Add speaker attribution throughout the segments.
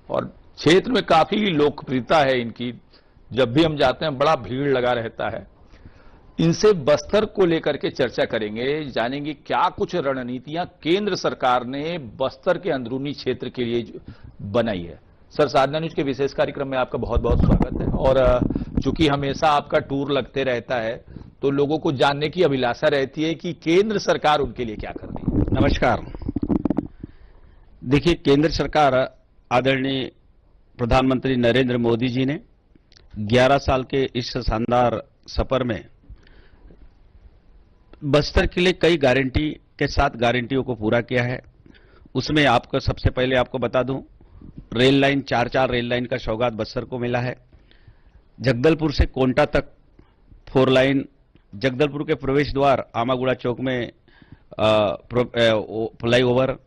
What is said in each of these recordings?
Speaker 1: और क्षेत्र में काफी लोकप्रियता है इनकी। जब भी हम जाते हैं बड़ा भीड़ लगा रहता है। इनसे बस्तर को लेकर के चर्चा करेंगे, जानेंगे क्या कुछ रणनीतियां केंद्र सरकार ने बस्तर के अंदरूनी क्षेत्र के लिए बनाई है। सर, साधना न्यूज के विशेष कार्यक्रम में आपका बहुत बहुत स्वागत है। और चूंकि हमेशा आपका टूर लगते रहता है तो लोगों को जानने की अभिलाषा रहती है कि केंद्र सरकार उनके लिए क्या कर रही है।
Speaker 2: नमस्कार। देखिए, केंद्र सरकार आदरणीय प्रधानमंत्री नरेंद्र मोदी जी ने 11 साल के इस शानदार सफर में बस्तर के लिए कई गारंटी के साथ गारंटियों को पूरा किया है। उसमें आपको सबसे पहले आपको बता दूं, रेल लाइन, चार रेल लाइन का सौगात बस्तर को मिला है। जगदलपुर से कोंटा तक 4 लाइन, जगदलपुर के प्रवेश द्वार आमागुड़ा चौक में फ्लाईओवर,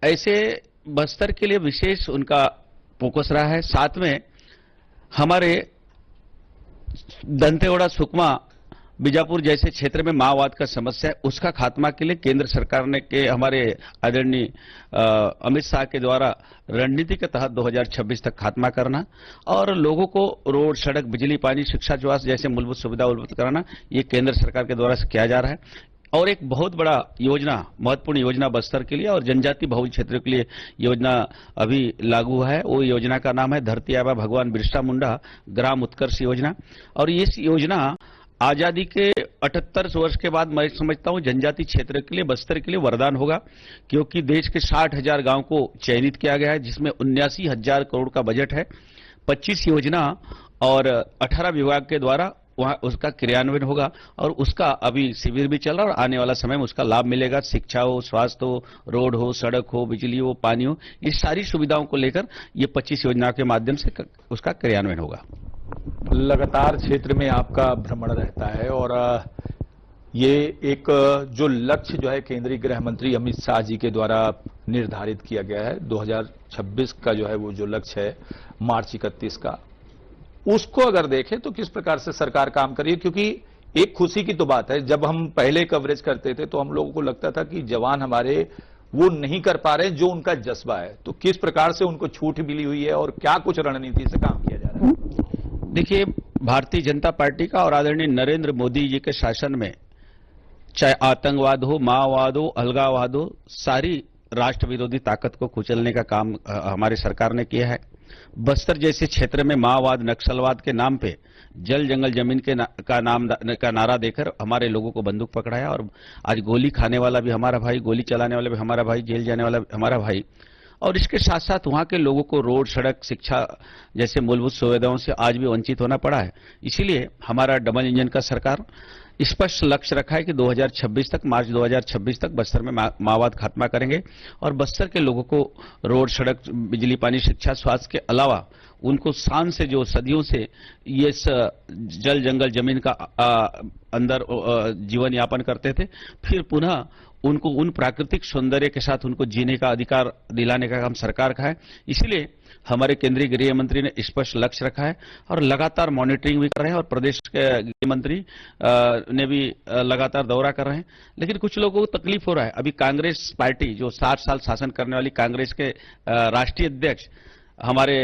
Speaker 2: ऐसे बस्तर के लिए विशेष उनका फोकस रहा है। साथ में हमारे दंतेवाड़ा, सुकमा, बीजापुर जैसे क्षेत्र में माओवाद का समस्या है, उसका खात्मा के लिए केंद्र सरकार ने के हमारे आदरणीय अमित शाह के द्वारा रणनीति के तहत 2026 तक खात्मा करना और लोगों को रोड, सड़क, बिजली, पानी, शिक्षा, स्वास्थ्य जैसे मूलभूत सुविधा उपलब्ध कराना, ये केंद्र सरकार के द्वारा किया जा रहा है। और एक बहुत बड़ा योजना, महत्वपूर्ण योजना बस्तर के लिए और जनजाति बहुल क्षेत्रों के लिए योजना अभी लागू है। वो योजना का नाम है धरती आबा भगवान बिरसा मुंडा ग्राम उत्कर्ष योजना। और इस योजना आजादी के 78 वर्ष के बाद मैं समझता हूं जनजाति क्षेत्र के लिए, बस्तर के लिए वरदान होगा, क्योंकि देश के 60,000 गांव को चयनित किया गया है, जिसमें 79,000 करोड़ का बजट है। 25 योजना और 18 विभाग के द्वारा वहां उसका क्रियान्वयन होगा और उसका अभी शिविर भी चल रहा है और आने वाला समय में उसका लाभ मिलेगा। शिक्षा हो, स्वास्थ्य हो, रोड हो, सड़क हो, बिजली हो, पानी हो, इस सारी सुविधाओं को लेकर ये 25 योजना के माध्यम से उसका क्रियान्वयन होगा।
Speaker 1: लगातार क्षेत्र में आपका भ्रमण रहता है और ये एक जो लक्ष्य जो है केंद्रीय गृह मंत्री अमित शाह जी के द्वारा निर्धारित किया गया है 2026 का जो है वो जो लक्ष्य है मार्च 31 का, उसको अगर देखें तो किस प्रकार से सरकार काम कर रही है। क्योंकि एक खुशी की तो बात है, जब हम पहले कवरेज करते थे तो हम लोगों को लगता था कि जवान हमारे वो नहीं कर पा रहे जो उनका जज्बा है, तो किस प्रकार से उनको छूट मिली हुई है और क्या कुछ रणनीति से काम किया जा रहा है।
Speaker 2: देखिए, भारतीय जनता पार्टी का और आदरणीय नरेंद्र मोदी जी के शासन में चाहे आतंकवाद हो, माओवाद हो, अलगाववाद हो, सारी राष्ट्र विरोधी ताकत को कुचलने का काम हमारी सरकार ने किया है। बस्तर जैसे क्षेत्र में माओवाद, नक्सलवाद के नाम पे जल जंगल जमीन का नारा देकर हमारे लोगों को बंदूक पकड़ाया और आज गोली खाने वाला भी हमारा भाई, गोली चलाने वाला भी हमारा भाई, जेल जाने वाला भी हमारा भाई। और इसके साथ साथ वहां के लोगों को रोड, सड़क, शिक्षा जैसे मूलभूत सुविधाओं से आज भी वंचित होना पड़ा है। इसीलिए हमारा डबल इंजन का सरकार स्पष्ट लक्ष्य रखा है कि 2026 तक, मार्च 2026 तक बस्तर में माओवाद खात्मा करेंगे और बस्तर के लोगों को रोड, सड़क, बिजली, पानी, शिक्षा, स्वास्थ्य के अलावा उनको शान से जो सदियों से ये जल जंगल जमीन का अंदर जीवन यापन करते थे, फिर पुनः उनको उन प्राकृतिक सौंदर्य के साथ उनको जीने का अधिकार दिलाने का काम सरकार का है। इसलिए हमारे केंद्रीय गृह मंत्री ने स्पष्ट लक्ष्य रखा है और लगातार मॉनिटरिंग भी कर रहे हैं और प्रदेश के गृह मंत्री ने भी लगातार दौरा कर रहे हैं। लेकिन कुछ लोगों को तकलीफ हो रहा है। अभी कांग्रेस पार्टी, जो 60 साल शासन करने वाली कांग्रेस के राष्ट्रीय अध्यक्ष हमारे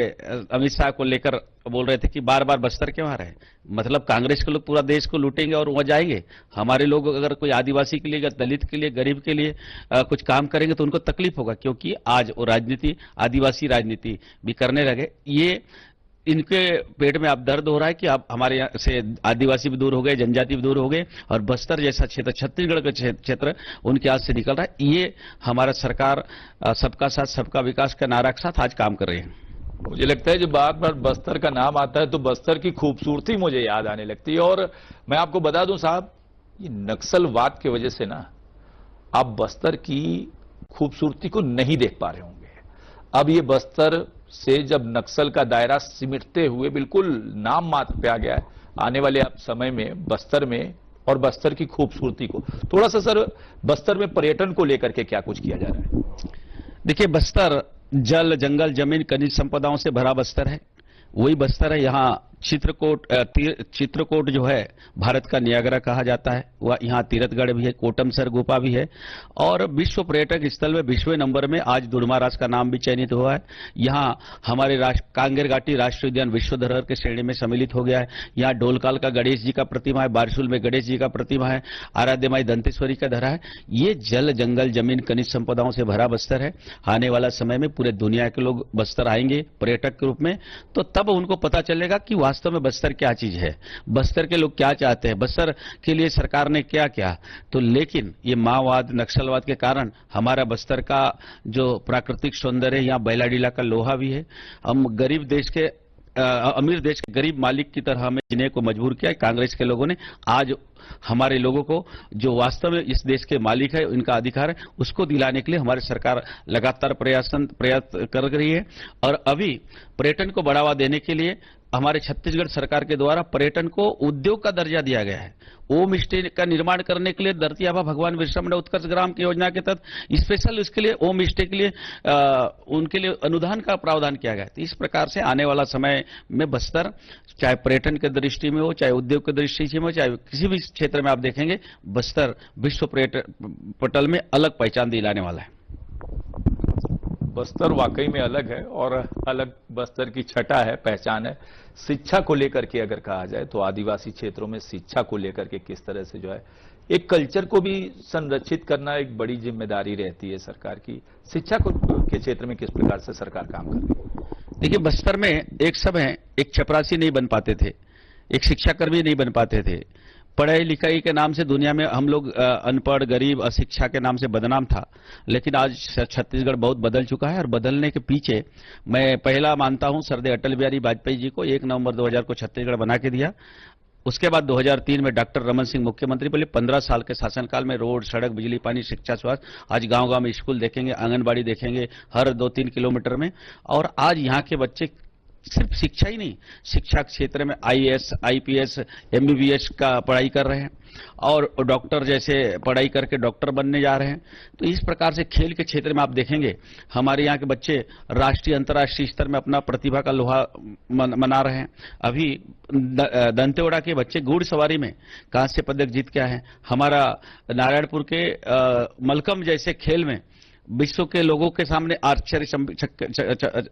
Speaker 2: अमित शाह को लेकर बोल रहे थे कि बार बार बस्तर क्यों आ रहे हैं। मतलब कांग्रेस के लोग पूरा देश को लूटेंगे और वहां जाएंगे। हमारे लोग अगर कोई आदिवासी के लिए या दलित के लिए, गरीब के लिए कुछ काम करेंगे तो उनको तकलीफ होगा, क्योंकि आज वो राजनीति, आदिवासी राजनीति भी करने लगे। ये इनके पेट में अब दर्द हो रहा है कि अब हमारे यहाँ से आदिवासी भी दूर हो गए, जनजाति भी दूर हो गए और बस्तर जैसा क्षेत्र, छत्तीसगढ़ का क्षेत्र उनके हाथ से निकल रहा है। ये हमारा सरकार सबका साथ सबका विकास के नारा के साथ आज काम कर रही है।
Speaker 1: मुझे लगता है जब बार बार बस्तर का नाम आता है तो बस्तर की खूबसूरती मुझे याद आने लगती है। और मैं आपको बता दूं साहब, ये नक्सलवाद की वजह से ना आप बस्तर की खूबसूरती को नहीं देख पा रहे होंगे। अब ये बस्तर से जब नक्सल का दायरा सिमटते हुए बिल्कुल नाम मात्र पे आ गया है, आने वाले समय में बस्तर में और बस्तर की खूबसूरती को थोड़ा सा सर, बस्तर में पर्यटन को लेकर के क्या कुछ किया जा रहा है।
Speaker 2: देखिए, बस्तर जल, जंगल, जमीन, खनिज संपदाओं से भरा बस्तर है। वही बस्तर है, यहाँ चित्रकूट जो है भारत का नियाग्रा कहा जाता है। वह यहाँ तीरथगढ़ भी है, कोटमसर गुफा भी है और विश्व पर्यटक स्थल में 20वें नंबर में आज दुड़माराज का नाम भी चयनित हुआ है। यहाँ हमारे कांगेर घाटी राष्ट्रीय उद्यान विश्व धरोहर की श्रेणी में सम्मिलित हो गया है। यहाँ डोलकाल का गणेश जी का प्रतिमा है, बारसूल में गणेश जी का प्रतिमा है, आराध्य माई दंतेश्वरी का धरा है। ये जल जंगल जमीन खनिज संपदाओं से भरा बस्तर है। आने वाला समय में पूरे दुनिया के लोग बस्तर आएंगे पर्यटक के रूप में, तो तब उनको पता चलेगा कि वास्तव में बस्तर क्या चीज है, बस्तर के लोग क्या चाहते हैं, बस्तर के लिए सरकार ने क्या किया। तो लेकिन ये माओवाद नक्सलवाद के कारण हमारा बस्तर का जो प्राकृतिक सौंदर्य है, यहाँ बैलाडीला का लोहा भी है। हम गरीब देश के अमीर देश के गरीब मालिक की तरह हमें जीने को मजबूर किया कांग्रेस के लोगों ने। आज हमारे लोगों को जो वास्तव में इस देश के मालिक है, इनका अधिकार है, उसको दिलाने के लिए हमारी सरकार लगातार प्रयास कर रही है। और अभी पर्यटन को बढ़ावा देने के लिए हमारे छत्तीसगढ़ सरकार के द्वारा पर्यटन को उद्योग का दर्जा दिया गया है। होम स्टे का निर्माण करने के लिए धरती आबा भगवान बिरसा मुंडा उत्कर्ष ग्राम की योजना के तहत स्पेशल उसके लिए होम स्टे के लिए उनके लिए अनुदान का प्रावधान किया गया है। तो इस प्रकार से आने वाला समय में बस्तर चाहे पर्यटन की दृष्टि में हो, चाहे उद्योग की दृष्टि से हो, चाहे किसी भी क्षेत्र में आप देखेंगे, बस्तर विश्व पर्यटन पटल में अलग पहचान दिलाने वाला है।
Speaker 1: बस्तर वाकई में अलग है और अलग बस्तर की छटा है, पहचान है। शिक्षा को लेकर के अगर कहा जाए तो आदिवासी क्षेत्रों में शिक्षा को लेकर के किस तरह से जो है एक कल्चर को भी संरक्षित करना एक बड़ी जिम्मेदारी रहती है सरकार की। शिक्षा को के क्षेत्र में किस प्रकार से सरकार काम कर रही है?
Speaker 2: देखिए, बस्तर में एक समय एक चपरासी नहीं बन पाते थे, एक शिक्षाकर्मी नहीं बन पाते थे। पढ़ाई लिखाई के नाम से दुनिया में हम लोग अनपढ़ गरीब अशिक्षा के नाम से बदनाम था। लेकिन आज छत्तीसगढ़ बहुत बदल चुका है और बदलने के पीछे मैं पहला मानता हूं सरदार अटल बिहारी वाजपेयी जी को 1 नवंबर 2000 को छत्तीसगढ़ बना के दिया। उसके बाद 2003 में डॉक्टर रमन सिंह मुख्यमंत्री बोले 15 साल के शासनकाल में रोड सड़क बिजली पानी शिक्षा स्वास्थ्य, आज गांव-गांव में स्कूल देखेंगे, आंगनबाड़ी देखेंगे हर 2-3 किलोमीटर में। और आज यहाँ के बच्चे सिर्फ शिक्षा ही नहीं, शिक्षा क्षेत्र में आईएएस आईपीएस एमबीबीएस का पढ़ाई कर रहे हैं और डॉक्टर जैसे पढ़ाई करके डॉक्टर बनने जा रहे हैं। तो इस प्रकार से खेल के क्षेत्र में आप देखेंगे हमारे यहाँ के बच्चे राष्ट्रीय अंतर्राष्ट्रीय स्तर में अपना प्रतिभा का लोहा मना रहे हैं। अभी दंतेवाड़ा के बच्चे घुड़सवारी में कांस्य पदक जीत के आए हैं। हमारा नारायणपुर के मलकम जैसे खेल में विश्व के लोगों के सामने आश्चर्य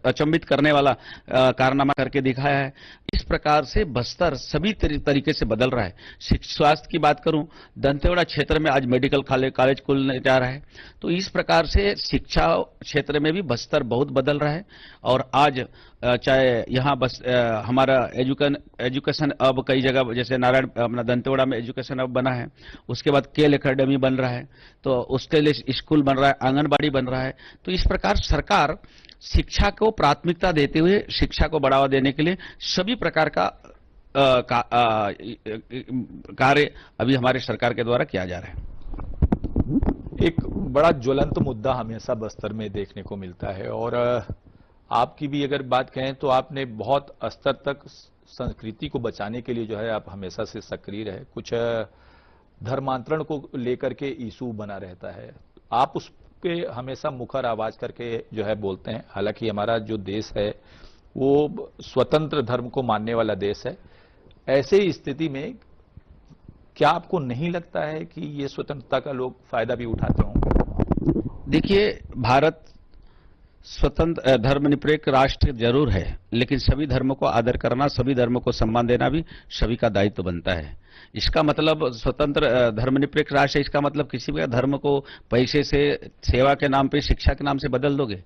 Speaker 2: अचंभित करने वाला कारनामा करके दिखाया है। इस प्रकार से बस्तर सभी तरीके से बदल रहा है। स्वास्थ्य की बात करूं, दंतेवाड़ा क्षेत्र में आज मेडिकल कॉलेज खुलने जा रहा है। तो इस प्रकार से शिक्षा क्षेत्र में भी बस्तर बहुत बदल रहा है। और आज चाहे यहाँ बस हमारा एजुकेशन अब कई जगह जैसे नारायण अपना दंतेवाड़ा में एजुकेशन अब बना है, उसके बाद केल एकेडमी बन रहा है, तो उसके लिए स्कूल बन रहा है, आंगनबाड़ी बन रहा है। तो इस प्रकार सरकार शिक्षा को प्राथमिकता देते हुए शिक्षा को बढ़ावा देने के लिए सभी प्रकार का कार्य अभी हमारे सरकार के द्वारा किया जा रहा है।
Speaker 1: एक बड़ा ज्वलंत मुद्दा हमेशा बस्तर में देखने को मिलता है और आपकी भी अगर बात कहें तो आपने बहुत स्तर तक संस्कृति को बचाने के लिए जो है आप हमेशा से सक्रिय रहे। कुछ धर्मांतरण को लेकर के इशू बना रहता है, आप उस पे हमेशा मुखर आवाज करके जो है बोलते हैं। हालांकि हमारा जो देश है वो स्वतंत्र धर्म को मानने वाला देश है। ऐसे स्थिति में क्या आपको नहीं लगता है कि ये स्वतंत्रता का लोग फायदा भी उठाते होंगे?
Speaker 2: देखिए, भारत स्वतंत्र धर्मनिरपेक्ष राष्ट्र जरूर है, लेकिन सभी धर्मों को आदर करना, सभी धर्मों को सम्मान देना भी सभी का दायित्व बनता है। इसका मतलब स्वतंत्र धर्मनिरपेक्ष राष्ट्र, इसका मतलब किसी भी धर्म को पैसे से सेवा के नाम पे शिक्षा के नाम से बदल दोगे।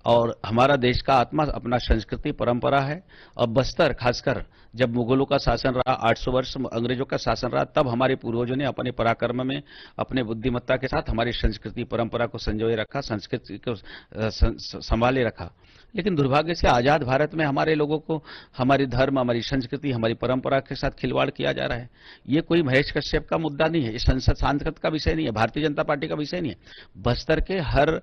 Speaker 2: और हमारा देश का आत्मा अपना संस्कृति परंपरा है। और बस्तर खासकर जब मुगलों का शासन रहा, 800 वर्ष अंग्रेजों का शासन रहा, तब हमारे पूर्वजों ने अपने पराक्रम में अपने बुद्धिमत्ता के साथ हमारी संस्कृति परंपरा को संजोए रखा, संस्कृति को संभाले रखा। लेकिन दुर्भाग्य से आजाद भारत में हमारे लोगों को हमारी धर्म, हमारी संस्कृति, हमारी परंपरा के साथ खिलवाड़ किया जा रहा है। ये कोई महेश कश्यप का मुद्दा नहीं है, ये संसद सांसद का विषय नहीं है, भारतीय जनता पार्टी का विषय नहीं है। बस्तर के हर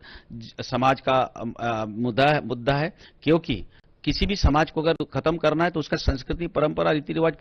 Speaker 2: समाज का मुद्दा है, क्योंकि किसी भी समाज को अगर खत्म करना है तो उसका संस्कृति, परंपरा, रीति रिवाज,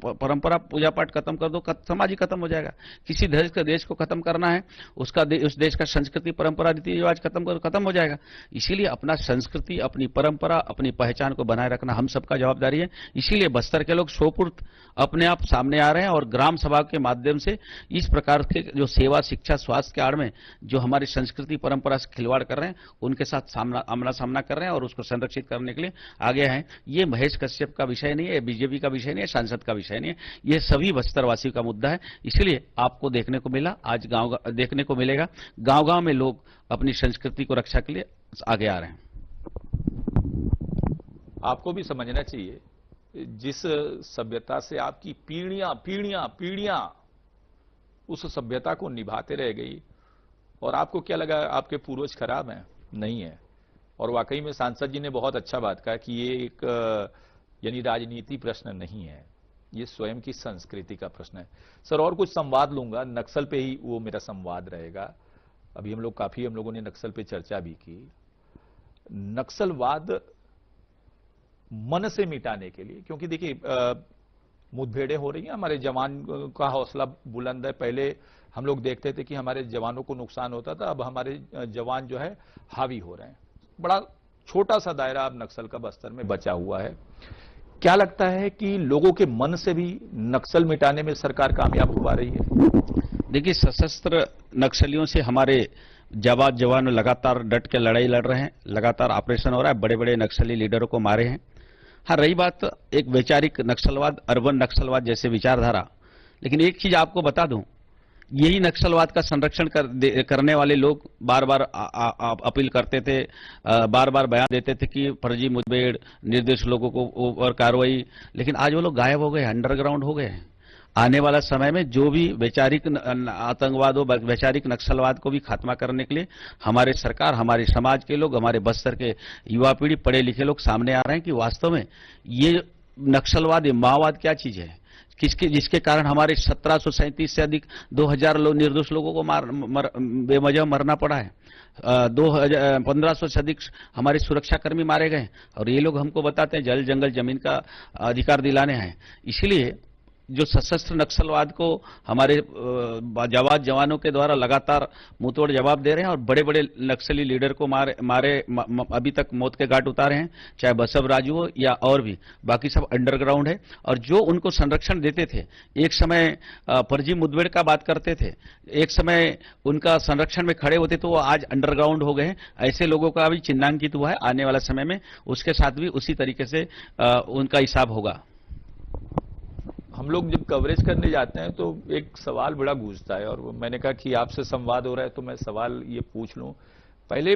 Speaker 2: परंपरा, पूजा पाठ खत्म कर दो, समाज ही खत्म हो जाएगा। किसी देश को खत्म करना है, उस देश का संस्कृति, परंपरा, रीति रिवाज खत्म हो जाएगा। इसीलिए अपना संस्कृति, अपनी परंपरा, अपनी पहचान को बनाए रखना हम सबका जवाबदारी है। इसीलिए बस्तर के लोग सोपुर्द अपने आप सामने आ रहे हैं और ग्राम सभा के माध्यम से इस प्रकार के जो सेवा, शिक्षा, स्वास्थ्य के आड़ में जो हमारी संस्कृति, परंपरा से खिलवाड़ कर रहे हैं, उनके साथ आमना सामना कर रहे हैं और उसको संरक्षित करने के लिए आगे हैं। ये महेश कश्यप का विषय नहीं है, बीजेपी का विषय नहीं है, सांसद का विषय नहीं है, ये सभी बस्तरवासियों का मुद्दा है। इसलिए आपको देखने को मिला, आज देखने को मिलेगा गांव-गांव में लोग अपनी संस्कृति को रक्षा के लिए आगे आ रहे हैं।
Speaker 1: आपको भी समझना चाहिए, जिस सभ्यता से आपकी पीढ़ियां उस सभ्यता को निभाते रह गई, और आपको क्या लगा आपके पूर्वज खराब हैं? नहीं है। और वाकई में सांसद जी ने बहुत अच्छा बात कहा कि ये एक यानी राजनीति प्रश्न नहीं है, ये स्वयं की संस्कृति का प्रश्न है। सर, और कुछ संवाद लूंगा, नक्सल पे ही वो मेरा संवाद रहेगा। अभी हम लोगों ने नक्सल पे चर्चा भी की। नक्सलवाद मन से मिटाने के लिए, क्योंकि देखिए मुठभेड़ें हो रही हैं, हमारे जवान का हौसला बुलंद है। पहले हम लोग देखते थे कि हमारे जवानों को नुकसान होता था, अब हमारे जवान जो है हावी हो रहे हैं। बड़ा छोटा सा दायरा अब नक्सल का बस्तर में बचा हुआ है। क्या लगता है कि लोगों के मन से भी नक्सल मिटाने में सरकार कामयाब हो पा रही है?
Speaker 2: देखिए, सशस्त्र नक्सलियों से हमारे जवान लगातार डट के लड़ाई लड़ रहे हैं, लगातार ऑपरेशन हो रहा है, बड़े बड़े नक्सली लीडरों को मारे हैं। हाँ, रही बात एक वैचारिक नक्सलवाद, अर्बन नक्सलवाद जैसे विचारधारा, लेकिन एक चीज आपको बता दूं, यही नक्सलवाद का संरक्षण करने वाले लोग बार बार अपील करते थे, बार बार बयान देते थे कि फर्जी मुठभेड़, निर्दोष लोगों को ऊपर कार्रवाई, लेकिन आज वो लोग गायब हो गए, अंडरग्राउंड हो गए। आने वाला समय में जो भी वैचारिक आतंकवाद हो, वैचारिक नक्सलवाद को भी खात्मा करने के लिए हमारे सरकार, हमारे समाज के लोग, हमारे बस्तर के युवा पीढ़ी, पढ़े लिखे लोग सामने आ रहे हैं कि वास्तव में ये नक्सलवाद, ये माओवाद क्या चीज है, जिसके कारण हमारे 1737 से अधिक 2000 निर्दोष लोगों को बेवजह मरना पड़ा है। 1500 से अधिक हमारे सुरक्षाकर्मी मारे गए, और ये लोग हमको बताते हैं जल जंगल जमीन का अधिकार दिलाने हैं। इसलिए जो सशस्त्र नक्सलवाद को हमारे जवानों के द्वारा लगातार मुंहतोड़ जवाब दे रहे हैं और बड़े बड़े नक्सली लीडर को मारे अभी तक मौत के घाट उतारे हैं, चाहे बसव राजू हो या और भी, बाकी सब अंडरग्राउंड है। और जो उनको संरक्षण देते थे, एक समय फर्जी मुठभेड़ का बात करते थे, एक समय उनका संरक्षण में खड़े होते, तो वो आज अंडरग्राउंड हो गए। ऐसे लोगों का भी चिन्हांकित हुआ है, आने वाला समय में उसके साथ भी उसी तरीके से उनका हिसाब होगा।
Speaker 1: हम लोग जब कवरेज करने जाते हैं तो एक सवाल बड़ा गूंजता है, और मैंने कहा कि आपसे संवाद हो रहा है तो मैं सवाल ये पूछ लूं। पहले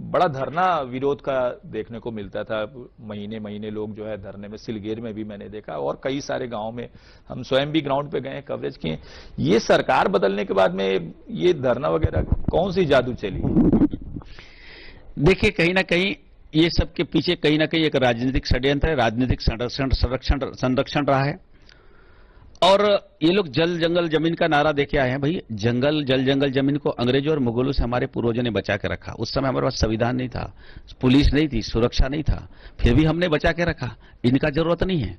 Speaker 1: बड़ा धरना विरोध का देखने को मिलता था, महीने महीने लोग जो है धरने में, सिलगेर में भी मैंने देखा, और कई सारे गांव में हम स्वयं भी ग्राउंड पे गए, कवरेज किए। ये सरकार बदलने के बाद में ये धरना वगैरह कौन सी जादू चली?
Speaker 2: देखिए, कहीं ना कहीं ये सब के पीछे कहीं ना कहीं एक राजनीतिक षड्यंत्र है, राजनीतिक संरक्षण रहा है। और ये लोग जल जंगल जमीन का नारा देके आए हैं। भाई, जल जंगल जमीन को अंग्रेजों और मुगलों से हमारे पूर्वजों ने बचा के रखा। उस समय हमारे पास संविधान नहीं था, पुलिस नहीं थी, सुरक्षा नहीं था, फिर भी हमने बचा के रखा। इनका जरूरत नहीं है।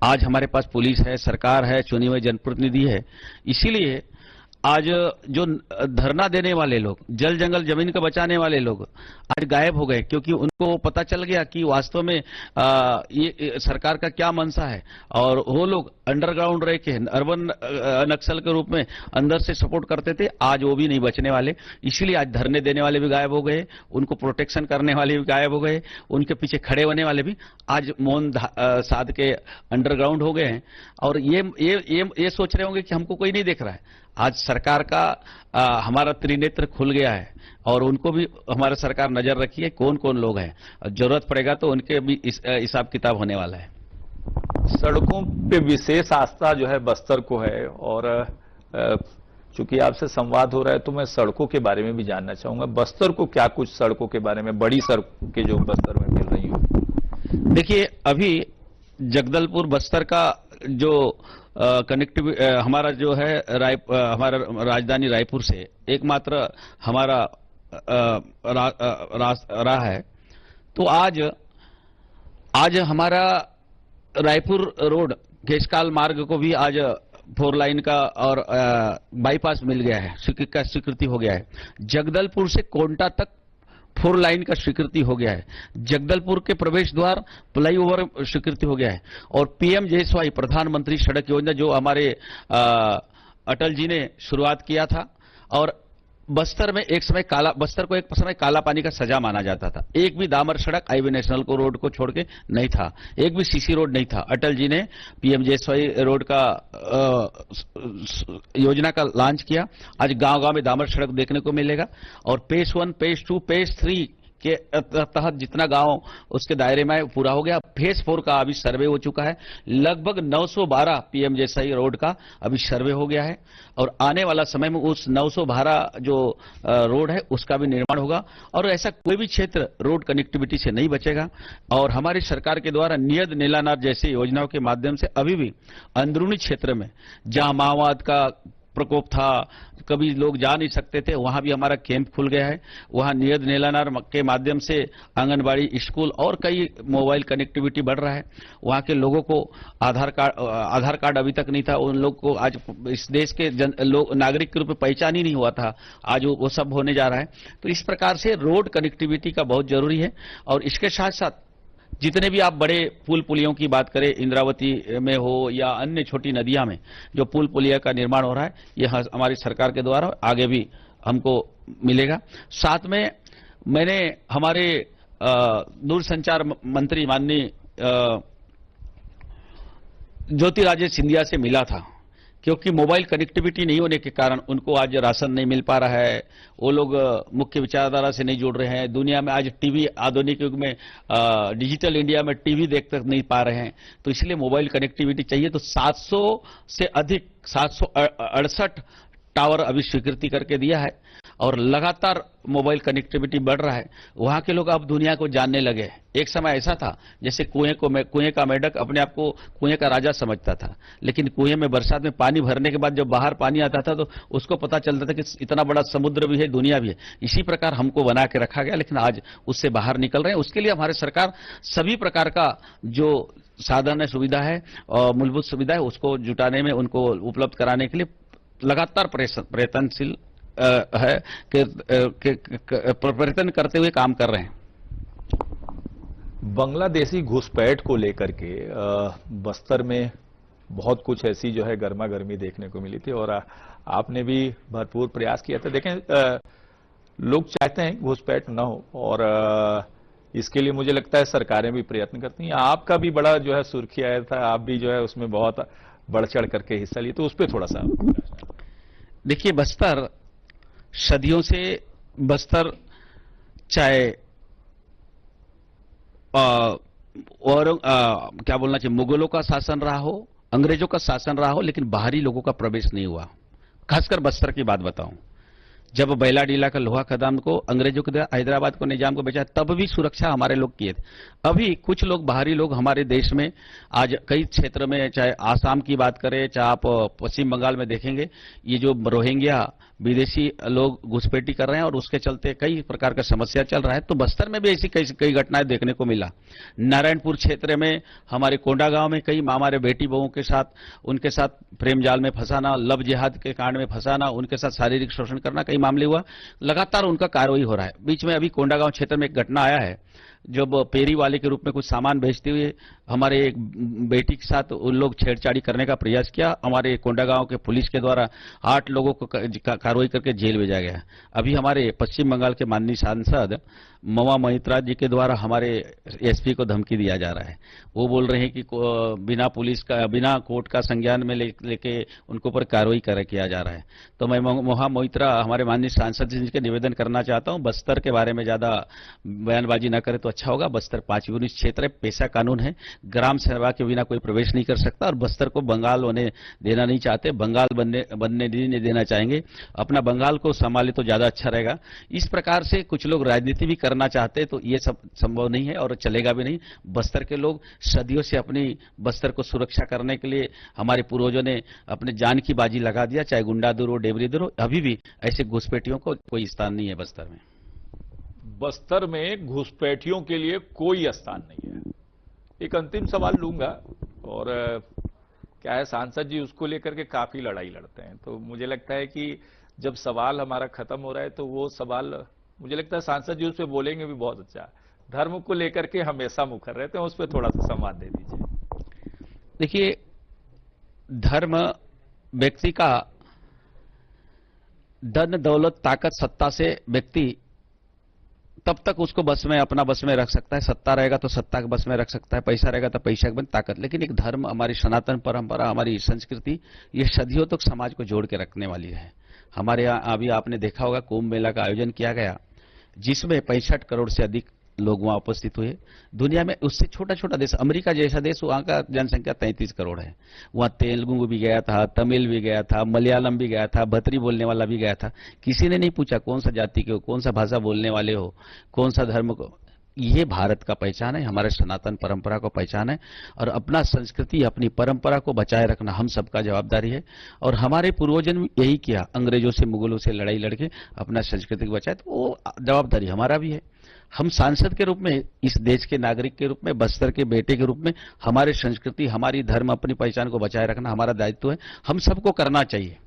Speaker 2: आज हमारे पास पुलिस है, सरकार है, चुने हुए जनप्रतिनिधि है। इसीलिए आज जो धरना देने वाले लोग, जल जंगल जमीन को बचाने वाले लोग आज गायब हो गए, क्योंकि उनको पता चल गया कि वास्तव में ये सरकार का क्या मंशा है। और वो लोग अंडरग्राउंड रह के अर्बन नक्सल के रूप में अंदर से सपोर्ट करते थे, आज वो भी नहीं बचने वाले। इसीलिए आज धरने देने वाले भी गायब हो गए, उनको प्रोटेक्शन करने वाले भी गायब हो गए, उनके पीछे खड़े होने वाले भी आज मौन साध के अंडरग्राउंड हो गए हैं। और ये सोच रहे होंगे कि हमको कोई नहीं देख रहा है। आज सरकार का हमारा त्रिनेत्र खुल गया है, और उनको भी हमारा सरकार नजर रखी है कौन कौन लोग हैं, जरूरत पड़ेगा तो उनके भी हिसाब किताब होने वाला है।
Speaker 1: सड़कों पे विशेष आस्था जो है बस्तर को है, और चूंकि आपसे संवाद हो रहा है तो मैं सड़कों के बारे में भी जानना चाहूंगा। बस्तर को क्या कुछ सड़कों के बारे में, बड़ी सड़कें जो बस्तर में मिल रही हो?
Speaker 2: देखिए, अभी जगदलपुर बस्तर का जो कनेक्टिविटी हमारा जो है हमारा राजधानी रायपुर से एकमात्र हमारा राह है। तो आज आज हमारा रायपुर रोड केशकाल मार्ग को भी आज 4 लाइन का और बाईपास मिल गया है, स्वीकृति हो गया है। जगदलपुर से कोंटा तक 4 लाइन का स्वीकृति हो गया है। जगदलपुर के प्रवेश द्वार फ्लाईओवर स्वीकृति हो गया है। और पीएमजेएसवाई प्रधानमंत्री सड़क योजना जो हमारे अटल जी ने शुरुआत किया था, और बस्तर को एक समय काला पानी का सजा माना जाता था। एक भी दामर सड़क हाईवे नेशनल को रोड को छोड़ के नहीं था, एक भी सीसी रोड नहीं था। अटल जी ने पीएमजेएसवाई रोड का योजना का लॉन्च किया। आज गांव-गांव में दामर सड़क देखने को मिलेगा। और फेज 1, फेज 2, फेज 3 के तहत जितना गांव उसके दायरे में पूरा हो गया। फेज 4 का अभी सर्वे हो चुका है। लगभग 912 पीएमजेएसवाई रोड का अभी सर्वे हो गया है, और आने वाला समय में उस 912 जो रोड है उसका भी निर्माण होगा। और ऐसा कोई भी क्षेत्र रोड कनेक्टिविटी से नहीं बचेगा। और हमारी सरकार के द्वारा नियत नीलानार जैसी योजनाओं के माध्यम से अभी भी अंदरूनी क्षेत्र में जहां माओवाद का प्रकोप था, कभी लोग जा नहीं सकते थे, वहां भी हमारा कैंप खुल गया है। वहां नियत नीलानार के माध्यम से आंगनबाड़ी, स्कूल और कई मोबाइल कनेक्टिविटी बढ़ रहा है। वहां के लोगों को आधार कार्ड अभी तक नहीं था, उन लोग को आज इस देश के नागरिक के रूप में पहचान ही नहीं हुआ था, आज वो सब होने जा रहा है। तो इस प्रकार से रोड कनेक्टिविटी का बहुत जरूरी है। और इसके साथ साथ जितने भी आप बड़े पुल पुलियों की बात करें, इंद्रावती में हो या अन्य छोटी नदियां में जो पुल पुलिया का निर्माण हो रहा है, यह हमारी सरकार के द्वारा आगे भी हमको मिलेगा। साथ में मैंने हमारे दूरसंचार मंत्री माननीय ज्योतिरादित्य सिंधिया से मिला था, क्योंकि मोबाइल कनेक्टिविटी नहीं होने के कारण उनको आज राशन नहीं मिल पा रहा है। वो लोग मुख्य विचारधारा से नहीं जुड़ रहे हैं। दुनिया में आज टीवी, आधुनिक युग में डिजिटल इंडिया में टीवी देख तक नहीं पा रहे हैं, तो इसलिए मोबाइल कनेक्टिविटी चाहिए। तो 700 से अधिक 768 टावर अभी स्वीकृति करके दिया है, और लगातार मोबाइल कनेक्टिविटी बढ़ रहा है। वहां के लोग अब दुनिया को जानने लगे। एक समय ऐसा था जैसे कुएं का मेढक अपने आप को कुएं का राजा समझता था, लेकिन कुएं में बरसात में पानी भरने के बाद जब बाहर पानी आता था तो उसको पता चलता था कि इतना बड़ा समुद्र भी है, दुनिया भी है। इसी प्रकार हमको बना के रखा गया, लेकिन आज उससे बाहर निकल रहे हैं। उसके लिए हमारी सरकार सभी प्रकार का जो साधन है, सुविधा है और मूलभूत सुविधा है, उसको जुटाने में, उनको उपलब्ध कराने के लिए लगातार प्रयत्नशील है कि प्रयत्न करते हुए काम कर रहे हैं।
Speaker 1: बांग्लादेशी घुसपैठ को लेकर के बस्तर में बहुत कुछ ऐसी जो है गर्मा गर्मी देखने को मिली थी, और आपने भी भरपूर प्रयास किया था। देखें, लोग चाहते हैं घुसपैठ न हो, और इसके लिए मुझे लगता है सरकारें भी प्रयत्न करती हैं। आपका भी बड़ा जो है सुर्खी आया था, आप भी जो है उसमें बहुत बढ़ चढ़ करके हिस्सा लिए, तो उस पर थोड़ा सा
Speaker 2: देखिए। बस्तर सदियों से, बस्तर चाहे और क्या बोलना चाहिए, मुगलों का शासन रहा हो, अंग्रेजों का शासन रहा हो, लेकिन बाहरी लोगों का प्रवेश नहीं हुआ। खासकर बस्तर की बात बताऊं, जब बैलाडीला का लोहा खदान को अंग्रेजों के द्वारा हैदराबाद को, निजाम को बेचा, तब भी सुरक्षा हमारे लोग किए थे। अभी कुछ लोग, बाहरी लोग हमारे देश में आज कई क्षेत्र में, चाहे आसाम की बात करें, चाहे आप पश्चिम बंगाल में देखेंगे, ये जो रोहिंग्या विदेशी लोग घुसपैठी कर रहे हैं, और उसके चलते कई प्रकार का समस्या चल रहा है। तो बस्तर में भी ऐसी कई घटनाएं देखने को मिला। नारायणपुर क्षेत्र में, हमारे कोंडा गांव में कई हमारे बेटी बहुओं के साथ, उनके साथ प्रेम जाल में फंसाना, लव जिहाद के कांड में फंसाना, उनके साथ शारीरिक शोषण करना, कई मामले हुआ। लगातार उनका कार्रवाई हो रहा है। बीच में अभी कोंडा गांव क्षेत्र में एक घटना आया है, जब पेरी वाले के रूप में कुछ सामान बेचते हुए हमारे एक बेटी के साथ उन लोग छेड़छाड़ी करने का प्रयास किया। हमारे कोंडा गांव के पुलिस के द्वारा 8 लोगों को कार्रवाई करके जेल भेजा गया। अभी हमारे पश्चिम बंगाल के माननीय सांसद मवा महित्रा जी के द्वारा हमारे एसपी को धमकी दिया जा रहा है। वो बोल रहे हैं कि बिना पुलिस का, बिना कोर्ट का संज्ञान में लेके उनको ऊपर कार्रवाई किया जा रहा है। तो मैं महा मोहित्रा, हमारे माननीय सांसद जी के निवेदन करना चाहता हूं, बस्तर के बारे में ज्यादा बयानबाजी न करे तो अच्छा होगा। बस्तर 5 यूनिट क्षेत्र है, पेशा कानून है, ग्राम सेवा के बिना कोई प्रवेश नहीं कर सकता, और बस्तर को बंगाल होने देना नहीं चाहते, बंगाल बनने नहीं देना चाहेंगे। अपना बंगाल को संभाले तो ज्यादा अच्छा रहेगा। इस प्रकार से कुछ लोग राजनीति भी करना चाहते, तो ये सब संभव नहीं है और चलेगा भी नहीं। बस्तर के लोग सदियों से अपनी बस्तर को सुरक्षा करने के लिए हमारे पूर्वजों ने अपने जान की बाजी लगा दिया, चाहे गुंडादुर हो, डेबरीदुर हो। अभी भी ऐसे घुसपैठियों को कोई स्थान नहीं है बस्तर में।
Speaker 1: बस्तर में घुसपैठियों के लिए कोई स्थान नहीं है, एक अंतिम सवाल लूंगा और क्या है, सांसद जी उसको लेकर के काफी लड़ाई लड़ते हैं, तो मुझे लगता है कि जब सवाल हमारा खत्म हो रहा है तो वो सवाल मुझे लगता है सांसद जी उस पर बोलेंगे भी बहुत अच्छा। धर्म को लेकर के हमेशा मुखर रहते हैं, उस पर थोड़ा सा संवाद दे दीजिए।
Speaker 2: देखिए, धर्म व्यक्ति का धन दौलत ताकत सत्ता से व्यक्ति तब तक उसको बस में अपना बस में रख सकता है, सत्ता रहेगा तो सत्ता के बस में रख सकता है, पैसा रहेगा तो पैसा के बस ताकत। लेकिन एक धर्म, हमारी सनातन परंपरा, हमारी संस्कृति, ये सदियों तक समाज को जोड़ के रखने वाली है। हमारे यहाँ अभी आपने देखा होगा कुंभ मेला का आयोजन किया गया, जिसमें 65 करोड़ से अधिक लोग वहां उपस्थित हुए। दुनिया में उससे छोटा छोटा देश, अमेरिका जैसा देश, वहां का जनसंख्या 33 करोड़ है। वहां तेलुगु भी गया था, तमिल भी गया था, मलयालम भी गया था, भतरी बोलने वाला भी गया था। किसी ने नहीं पूछा कौन सा जाति के हो, कौन सा भाषा बोलने वाले हो, कौन सा धर्म को। ये भारत का पहचान है, हमारे सनातन परंपरा को पहचान है। और अपना संस्कृति, अपनी परंपरा को बचाए रखना हम सबका जवाबदारी है। और हमारे पूर्वजों ने यही किया, अंग्रेजों से, मुगलों से लड़ाई लड़के अपना संस्कृति को बचाए, तो वो जवाबदारी हमारा भी है। हम सांसद के रूप में, इस देश के नागरिक के रूप में, बस्तर के बेटे के रूप में, हमारी संस्कृति, हमारी धर्म, अपनी पहचान को बचाए रखना हमारा दायित्व है, हम सबको करना चाहिए।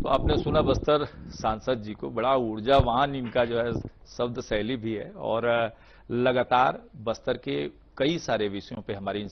Speaker 1: तो आपने सुना बस्तर सांसद जी को, बड़ा ऊर्जावान इनका जो है शब्द शैली भी है और लगातार बस्तर के कई सारे विषयों पे हमारी